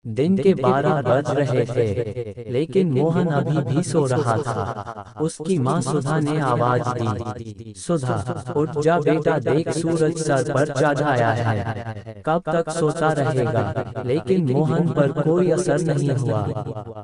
दिन के 12 बज रहे थे, लेकिन मोहन अभी भी सो रहा था। उसकी माँ सुधा ने आवाज दी, सुधा, उठ जा बेटा, देख सूरज सर पर चढ़ आया है, कब तक सोता रहेगा। लेकिन मोहन पर कोई असर नहीं हुआ।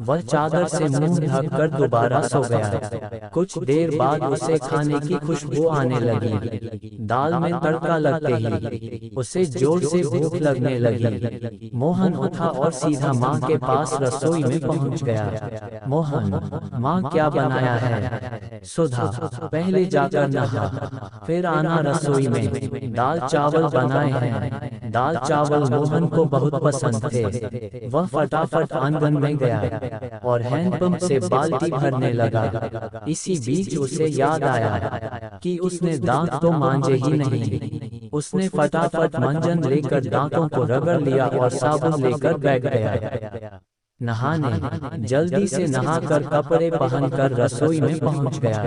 वह चादर से मुंह ढककर दोबारा सो गया। कुछ देर बाद उसे खाने की खुशबू आने लगी। दाल में तड़का लगते ही उसे जोर से भूख लगने लगी। मोहन उठा और सीधा माँ के पास रसोई में पहुंच गया। मोहन, माँ क्या बनाया है? सुधा, पहले जाकर नहा, फिर आना रसोई में, दाल चावल बनाए हैं। दाल चावल मोहन को बहुत पसंद थे। वह फटाफट आंगन में गया और हैंडपंप से बाल्टी भरने लगा। इसी बीच उसे याद आया कि उसने दांत तो मांजे ही नहीं। उसने फटाफट मंजन लेकर दांतों को रगड़ लिया और साबुन लेकर बैठ गया नहाने। जल्दी से नहाकर कपड़े पहनकर रसोई में पहुंच गया।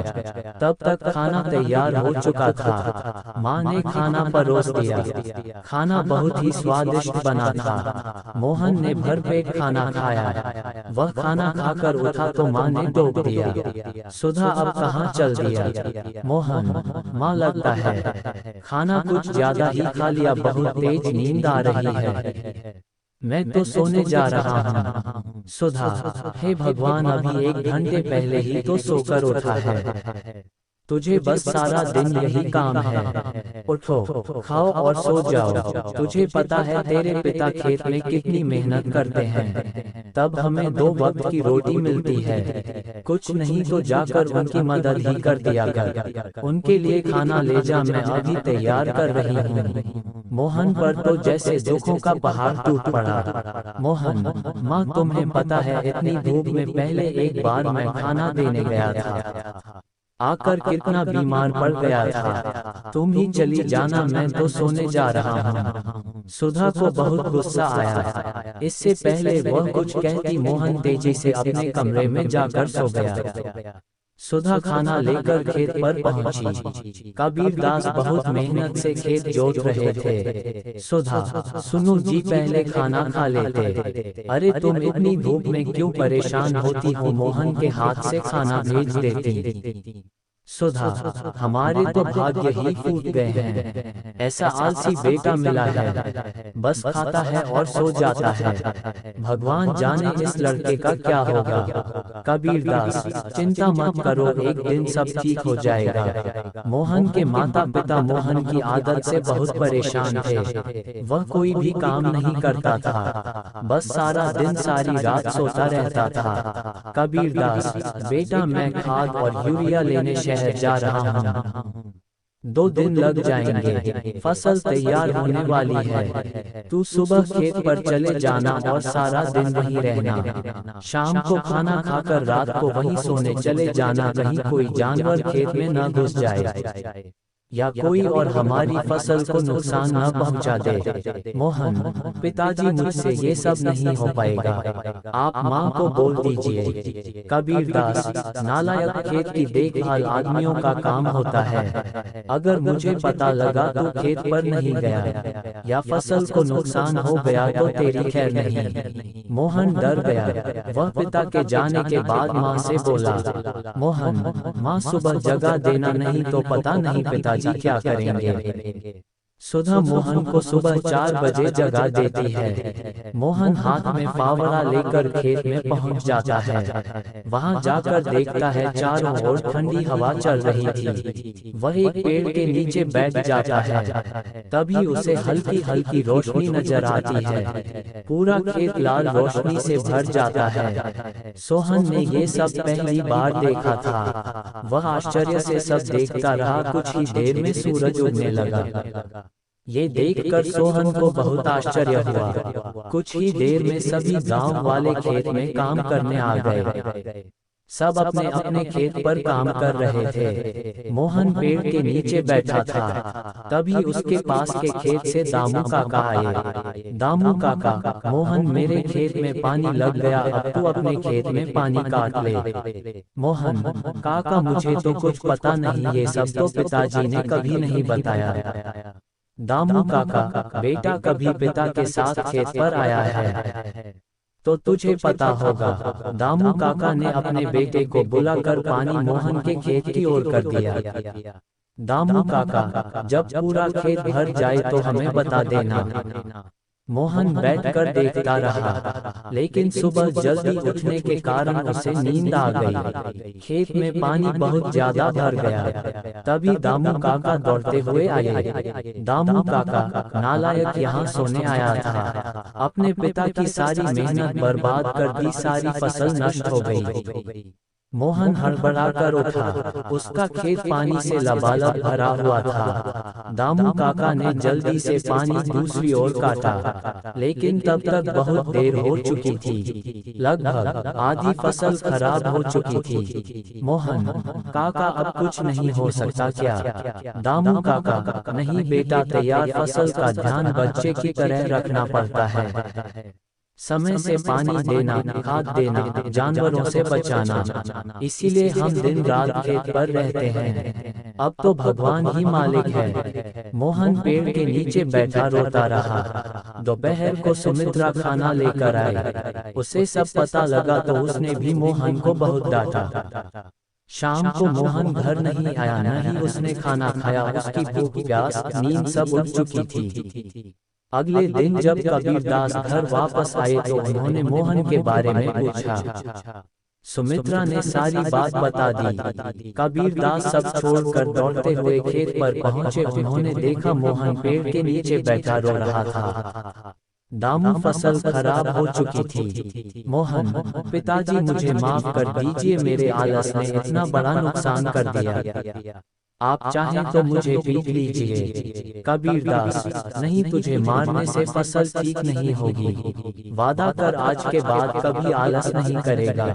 तब तक खाना तैयार हो चुका था। माँ ने खाना परोस दिया। खाना बहुत ही स्वादिष्ट बना था। मोहन ने भरपेट खाना खाया। वह खाना खाकर उठा तो माँ ने टोक दिया, सुधा, अब कहाँ चल दिया? मोहन, माँ, लगता है खाना कुछ ज्यादा ही खा लिया, बहुत तेज नींद आ रही है। मैं तो सोने जा रहा हूँ। सुधा, हे भगवान, अभी 1 घंटे पहले ही तो सोकर उठा है। तुझे बस सारा दिन यही काम है। उठो, खाओ और सो जाओ। तुझे पता है तेरे पिता खेत में कितनी मेहनत करते हैं, तब हमें 2 वक्त की रोटी मिलती है। कुछ नहीं तो जाकर उनकी मदद ही कर दिया कर। उनके लिए खाना ले जा, मैं अभी तैयार कर रही हूँ। मोहन पर तो जैसे दुखों का पहाड़ टूट पड़ा। मोहन, माँ, तुम्हें पता है इतनी धूप में पहले एक बार मैं खाना देने गया था, आकर कितना बीमार पड़ गया था। तुम ही चली जाना, मैं तो सोने जा रहा हूँ। सुधा को बहुत गुस्सा आया। इससे पहले वह कुछ कहती मोहन तेजी से अपने कमरे में जाकर सो गया। सुधा खाना लेकर खेत पर पहुंची। कबीर दास बहुत मेहनत से खेत जोत रहे थे। सुधा, सुनो जी, पहले खाना खा लेते। अरे तुम इतनी धूप में क्यों परेशान होती हो? मोहन के हाथ से खाना भेज देती। सुधा, हमारे तो भाग्य ही फूट गए हैं। ऐसा आलसी बेटा मिला है, बस खाता है और सो जाता है। भगवान जाने इस लड़के का क्या होगा। कबीर दास, चिंता मत करो, एक दिन सब ठीक हो जाएगा। मोहन के माता पिता मोहन की आदत से बहुत परेशान थे। वह कोई भी काम नहीं करता था, बस सारा दिन सारी रात सोता रहता था। कबीर दास, बेटा, मैं खाद और यूरिया लेने शहर जा रहा हूँ। 2 दिन लग जाएंगे, फसल तैयार होने वाली है। तू सुबह खेत पर चले जाना और सारा दिन वहीं रहना। शाम को खाना खाकर रात को वहीं सोने चले जाना, कहीं कोई जानवर खेत में न घुस जाए या कोई और हमारी फसल को नुकसान न पहुंचा दे। मोहन, पिताजी, मुझसे ये सब नहीं हो पाएगा, आप माँ को बोल दीजिए। कबीर दास, नालायक, खेत की देखभाल आदमियों का काम होता है। अगर मुझे पता लगा तो खेत पर नहीं गया या फसल को नुकसान हो गया तो तेरी खैर नहीं। मोहन डर गया। वह पिता के जाने के बाद माँ से बोला, मोहन, माँ सुबह जगा देना, नहीं तो पता नहीं पिताजी क्या करेंगे। सुधा मोहन को सुबह 4 बजे जगा देती है। मोहन हाथ में फावड़ा लेकर खेत में पहुंच जाता है। वहां जाकर देखता है चारों ओर ठंडी हवा चल रही थी। वह एक पेड़ के नीचे बैठ जाता है। तभी उसे हल्की हल्की रोशनी नजर आती है। पूरा खेत लाल रोशनी से भर जाता है। सोहन ने ये सब पहली बार देखा था। वह आश्चर्य से सब देखता रहा। कुछ ही देर में सूरज उगने लगा। ये देखकर सोहन को बहुत आश्चर्य हुआ। कुछ ही देर में सभी गांव वाले खेत में काम करने आ गए। सब अपने अपने खेत पर काम कर रहे थे। मोहन पेड़ के नीचे बैठा था। तभी उसके पास के खेत से दामू काका आए। दामू काका, मोहन, मेरे खेत में पानी लग गया, अब तू अपने खेत में पानी काट ले। मोहन, काका, मुझे तो कुछ पता नहीं, ये सब तो पिताजी ने कभी नहीं बताया। दामू काका, बेटा कभी पिता के साथ खेत पर आया है? तो तुझे पता होगा। दामू काका ने अपने बेटे को बुलाकर पानी मोहन के खेत की ओर कर दिया। दामू काका, जब पूरा खेत भर जाए तो हमें बता देना। मोहन बैठकर देखता रहा, लेकिन सुबह जल्दी उठने के कारण उसे नींद आ गई। खेत में पानी बहुत ज्यादा भर गया। तभी दामू काका दौड़ते हुए आए। दामू काका, नालायक, यहाँ सोने आया था। अपने पिता की सारी मेहनत बर्बाद कर दी, सारी फसल नष्ट हो गई। मोहन हड़बड़ाकर उठा। उसका खेत पानी से लबालब भरा हुआ था। दामू काका ने जल्दी से पानी दूसरी ओर काटा, लेकिन तब तक बहुत देर हो चुकी थी। लगभग आधी फसल खराब हो चुकी थी। मोहन काका, अब कुछ नहीं हो सकता क्या? दामू काका, नहीं बेटा, तैयार फसल का ध्यान बच्चे की तरह रखना पड़ता है। समय से पानी देना, खाद देना, जानवरों से बचाना, इसीलिए हम दिन रात खेत पर रहते हैं। अब तो भगवान ही मालिक है। मोहन पेड़ के नीचे बैठा रोता रहा। दोपहर को सुमित्रा खाना लेकर आई। उसे सब पता लगा तो उसने भी मोहन को बहुत डांटा। शाम को मोहन घर नहीं आया, न ही उसने खाना खाया। उसकी भूख, प्यास, नींद सब उड़ चुकी थी। अगले दिन जब कबीरदास घर वापस आए तो उन्होंने मोहन के बारे में पूछा। सुमित्रा ने सारी बात बता दी। कबीरदास सब छोड़कर दौड़ते हुए खेत पर पहुंचे। उन्होंने देखा मोहन पेड़ के नीचे बैठा रो रहा था। दामू, फसल खराब हो चुकी थी। मोहन, पिताजी मुझे माफ कर दीजिए, मेरे आलस ने इतना बड़ा नुकसान कर दिया। आप चाहें तो मुझे पीट लीजिए। कबीरदास, नहीं, तुझे मारने से फसल ठीक नहीं होगी। वादा कर आज के बाद कभी आलस नहीं करेगा।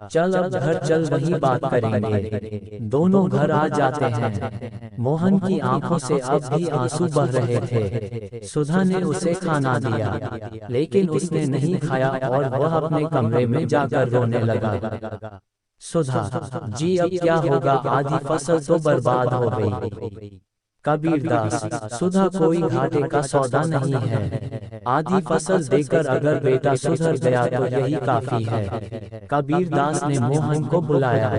चल अब घर चल, वही बात करेंगे। दोनों घर आ जाते हैं। मोहन की आंखों से अब भी आंसू बह रहे थे। सुधा ने उसे खाना दिया, लेकिन उसने नहीं खाया और वह अपने कमरे में जाकर रोने लगा। सुधा जी, अब क्या होगा? आधी फसल तो बर्बाद हो गई। कबीरदास, सुधा, कोई घाटे का सौदा नहीं है। आधी फसल देकर अगर बेटा सुधर गया तो यही काफी है। कबीरदास ने मोहन को बुलाया।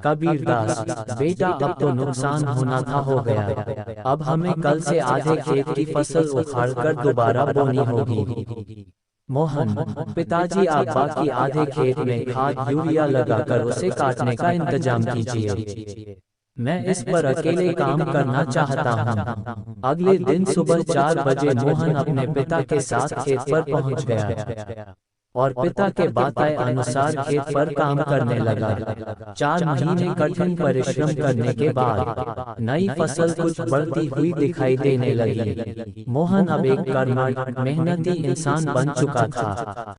कबीरदास, बेटा, अब तो नुकसान होना था, हो गया। अब हमें कल से आधे खेत की फसल उखाड़कर दोबारा बोनी होगी। मोहन, पिताजी, आप बाकी आधे खेत में खाद, यूरिया लगाकर उसे काटने का इंतजाम कीजिए। मैं इस पर अकेले काम करना चाहता हूँ। अगले दिन सुबह 4 बजे मोहन अपने पिता के साथ खेत पर पहुँच गया और पिता के बताए अनुसार खेत पर काम करने लगा। 4 महीने कठिन परिश्रम करने के बाद नई फसल कुछ बढ़ती हुई दिखाई देने लगी। मोहन अब एक कर्मठ, मेहनती इंसान बन चुका था।